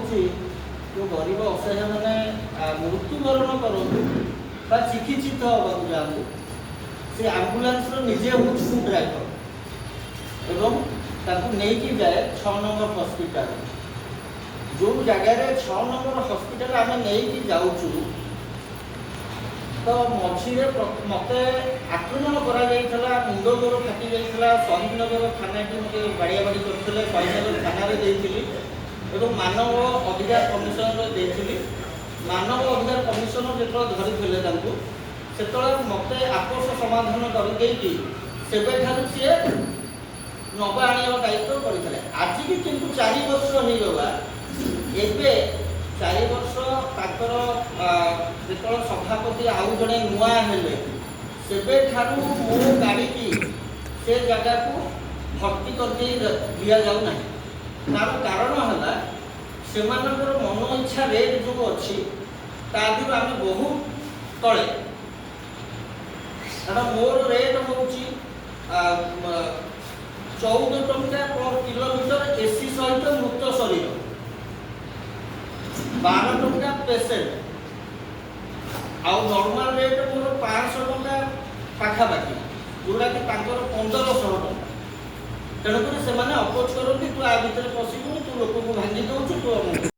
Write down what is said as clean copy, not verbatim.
ଚାହୁଁଛି जो गरीब असहाय मैंने मृत्युवरण करूँ चिकित्सित होगा जातु से आम्बुलांस निजे हूँ ड्राइवर एवं नहीं जाए 6 नंबर हॉस्पिटल जो जगार 6 नंबर हॉस्पिटल आम नहीं जाऊँ तो मझे मत आक्रमण करा मुंड गोर फाटी जाता शहीदनगर थाना मत बाड़िया बाड़ी करते शहीदनगर थाना एवं मानव अधिकार कमिशनर देती मानव अधिकार कमिशनर जो धरी से मत आपस समाधान करदे से सी नवा आने दायित्व करते आज भी किंतु 4 वर्ष होगा एवं 4 वर्ष तर जो सभापति आउ जड़े नुआ हेले से मो गाड़ी की से जगह को भर्ती कर दि जाऊना तार कारण है से मन इच्छा रेट जो अच्छी तादू आम बहुत तले कारण मोर रेट हूँ 14 टंका पर किलोमीटर एसी सहित मृत शरीर 12 टंका पेसेंट आउ नॉर्मल रेट मोर 500 टंका पाखापाखि जोटा कि 1500 टंका तेणुक से अपोज करती तू आ भितर पशिबू तू लोक को भांगी दौचु तू